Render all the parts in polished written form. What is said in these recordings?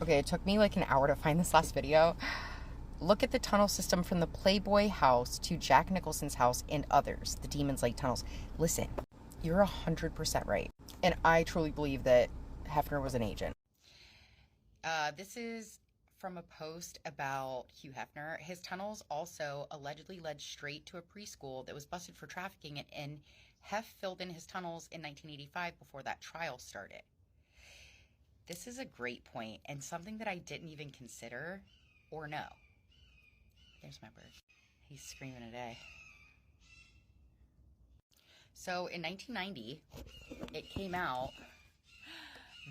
Okay, it took me like an hour to find this last video. Look at the tunnel system from the Playboy house to Jack Nicholson's house and others, the Demon's Lake tunnels. Listen, you're 100% right. And I truly believe that Hefner was an agent. This is from a post about Hugh Hefner. His tunnels also allegedly led straight to a preschool that was busted for trafficking, and Hef filled in his tunnels in 1985 before that trial started. This is a great point and something that I didn't even consider or know. There's my bird. He's screaming today. So in 1990, it came out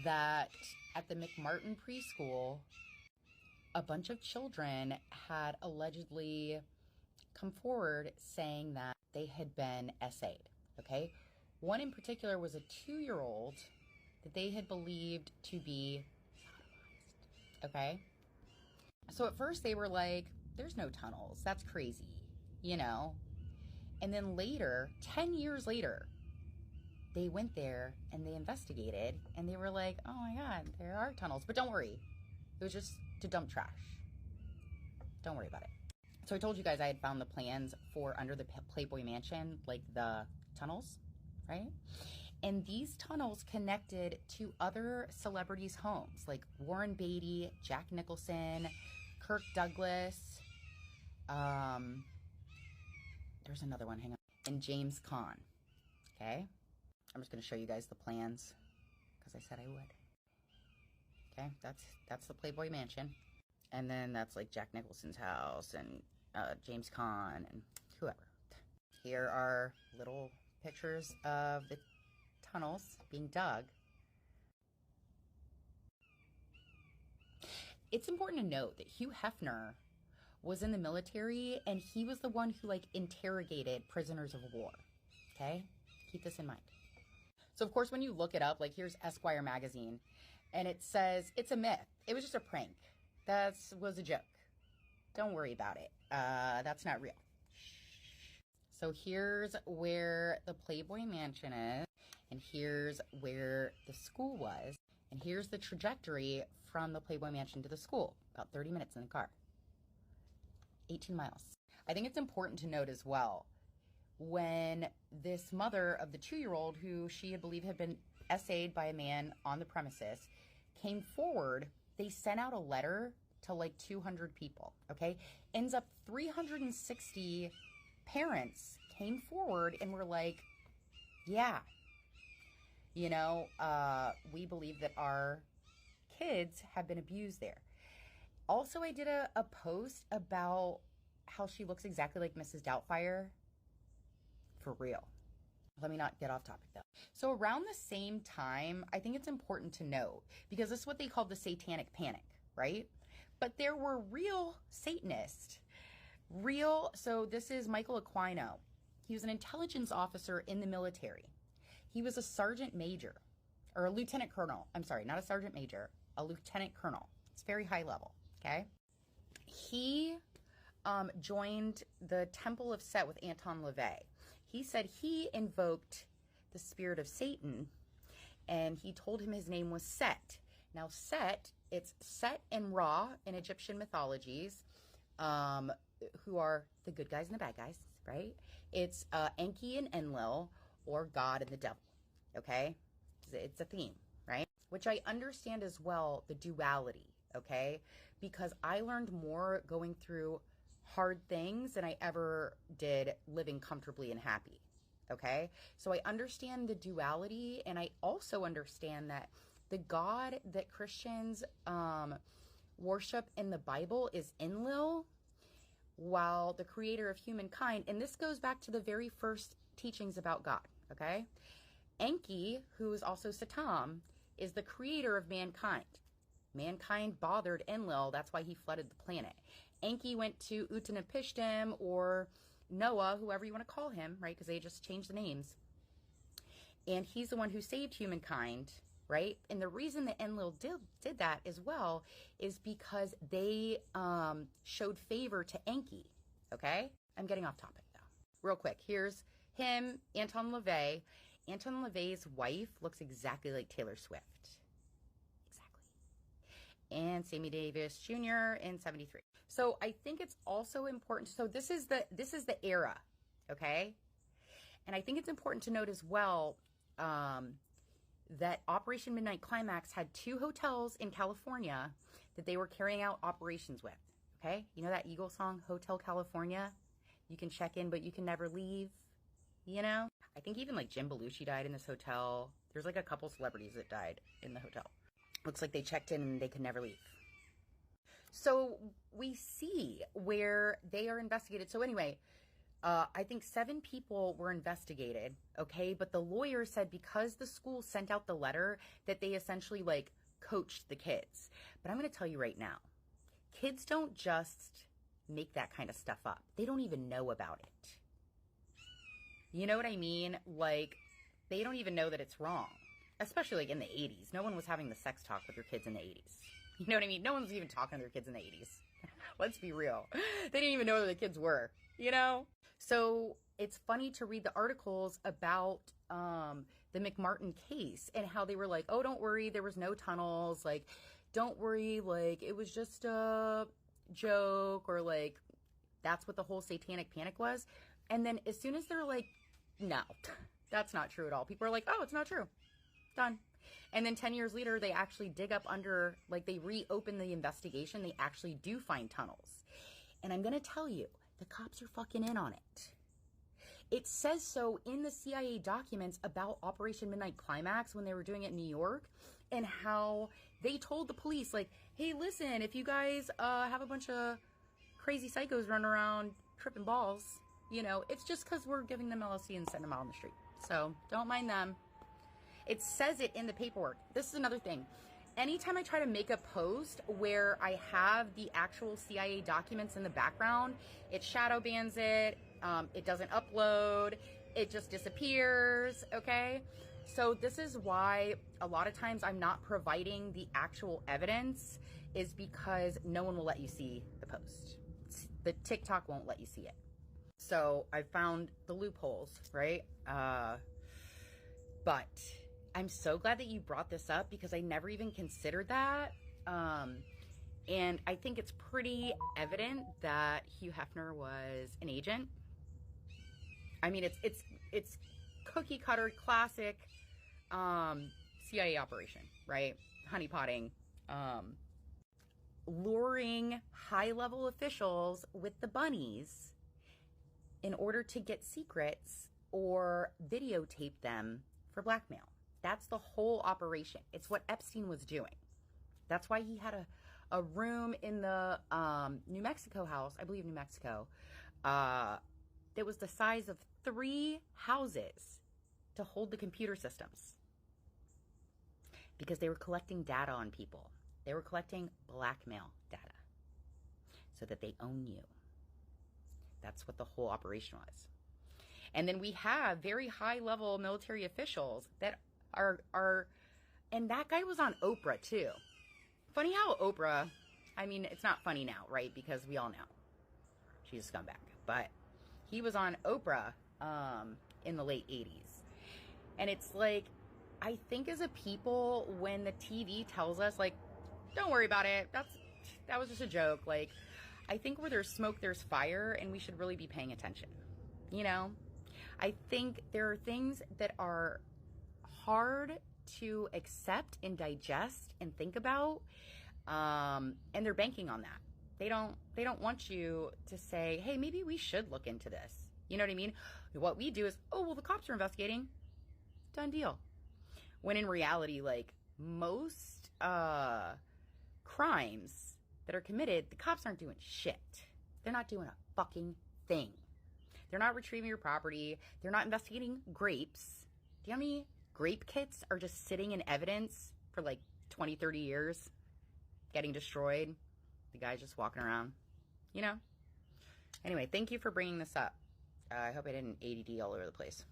that at the McMartin preschool, a bunch of children had allegedly come forward saying that they had been SA'd, okay? One in particular was a 2-year-old that they had believed to be sodomized, okay? So at first they were like, there's no tunnels, that's crazy, you know? And then later, 10 years later, they went there and they investigated and they were like, oh my God, there are tunnels. But don't worry, it was just to dump trash. Don't worry about it. So I told you guys I had found the plans for under the Playboy Mansion, like the tunnels, right? And these tunnels connected to other celebrities' homes, like Warren Beatty, Jack Nicholson, Kirk Douglas. There's another one, hang on. And James Caan, okay? I'm just gonna show you guys the plans because I said I would. Okay, that's the Playboy Mansion. And then that's like Jack Nicholson's house and James Caan and whoever. Here are little pictures of the tunnels being dug. It's important to note that Hugh Hefner was in the military and he was the one who like interrogated prisoners of war. Okay? Keep this in mind. So of course when you look it up, like here's Esquire magazine and it says it's a myth. It was just a prank. That was a joke. Don't worry about it. That's not real. So here's where the Playboy Mansion is, and here's where the school was, and here's the trajectory from the Playboy Mansion to the school. About 30 minutes in the car. 18 miles. I think it's important to note as well, when this mother of the 2-year-old, who she had believed had been SA'd by a man on the premises, came forward, they sent out a letter to like 200 people, okay? Ends up 360 parents came forward and were like, yeah, you know, we believe that our kids have been abused there. Also, I did a post about how she looks exactly like Mrs. Doubtfire. For real. Let me not get off topic though. So around the same time, I think it's important to note, because this is what they called the Satanic Panic, right? But there were real Satanists. So this is Michael Aquino. He was an intelligence officer in the military. He was a sergeant major, or a lieutenant colonel. I'm sorry, not a sergeant major, a lieutenant colonel. It's very high level, okay? He joined the Temple of Set with Anton LaVey. He said he invoked the spirit of Satan, and he told him his name was Set. Now Set, it's Set and Ra in Egyptian mythologies, who are the good guys and the bad guys, right? It's Enki and Enlil, or God and the devil, okay? It's a theme, right? Which I understand as well, the duality, okay? Because I learned more going through hard things than I ever did living comfortably and happy, okay? So I understand the duality, and I also understand that the God that Christians worship in the Bible is Enlil, while the creator of humankind, and this goes back to the very first teachings about God, okay? Enki, who is also Satan, is the creator of mankind. Mankind bothered Enlil, that's why he flooded the planet. Enki went to Utanapishtim, or Noah, whoever you want to call him, right? Because they just changed the names. And he's the one who saved humankind, right? And the reason that Enlil did that as well is because they showed favor to Enki, okay? I'm getting off topic though. Real quick, here's him, Anton LaVey. Anton LaVey's wife looks exactly like Taylor Swift. Exactly. and Sammy Davis Jr. in 73. So I think it's also important. So this is the era, okay? And I think it's important to note as well that Operation Midnight Climax had 2 hotels in California that they were carrying out operations with, okay? You know that Eagle song, Hotel California? You can check in, but you can never leave, you know? I think even like Jim Belushi died in this hotel. There's like a couple celebrities that died in the hotel. Looks like they checked in and they could never leave. So we see where they are investigated. So anyway, I think 7 people were investigated, okay? But the lawyer said because the school sent out the letter that they essentially like coached the kids. But I'm going to tell you right now, kids don't just make that kind of stuff up. They don't even know about it. You know what I mean? Like, they don't even know that it's wrong, especially like in the 80s. No one was having the sex talk with their kids in the 80s. You know what I mean? No one was even talking to their kids in the 80s. Let's be real. They didn't even know who the kids were, you know? So it's funny to read the articles about the McMartin case and how they were like, oh, don't worry, there was no tunnels. Like, don't worry, like, it was just a joke, or like, that's what the whole satanic panic was. And then as soon as they're like, no, that's not true at all. People are like, oh, it's not true. Done. And then 10 years later, they actually dig up under, like they reopen the investigation. They actually do find tunnels. And I'm going to tell you, the cops are fucking in on it. It says so in the CIA documents about Operation Midnight Climax when they were doing it in New York, and how they told the police, like, hey, listen, if you guys have a bunch of crazy psychos running around tripping balls, you know, it's just because we're giving them LSD and sending them out on the street. So don't mind them. It says it in the paperwork. This is another thing. Anytime I try to make a post where I have the actual CIA documents in the background, it shadow bans it. It doesn't upload. It just disappears, okay? So this is why a lot of times I'm not providing the actual evidence, is because no one will let you see the post. The TikTok won't let you see it. So I found the loopholes, right? But I'm so glad that you brought this up, because I never even considered that. And I think it's pretty evident that Hugh Hefner was an agent. I mean, it's cookie cutter classic CIA operation, right? Honeypotting, luring high level officials with the bunnies in order to get secrets or videotape them for blackmail. That's the whole operation. It's what Epstein was doing. That's why he had a room in the New Mexico house, I believe New Mexico, that was the size of 3 houses to hold the computer systems. Because they were collecting data on people. They were collecting blackmail data so that they own you. That's what the whole operation was. And then we have very high-level military officials that are, and that guy was on Oprah too. Funny how Oprah, I mean, it's not funny now, right? Because we all know she's a scumbag. But he was on Oprah in the late 80s. And it's like, I think as a people, when the TV tells us, like, don't worry about it, that was just a joke. Like, I think where there's smoke, there's fire, and we should really be paying attention. You know? I think there are things that are hard to accept and digest and think about, and they're banking on that. They don't want you to say, hey, maybe we should look into this. You know what I mean? What we do is, oh, well, the cops are investigating. Done deal. When in reality, like, most crimes that are committed, the cops aren't doing shit. They're not doing a fucking thing. They're not retrieving your property. They're not investigating grapes. Do you know how many grape kits are just sitting in evidence for like 20, 30 years, getting destroyed? The guy's just walking around, you know? Anyway, thank you for bringing this up. I hope I didn't ADD all over the place.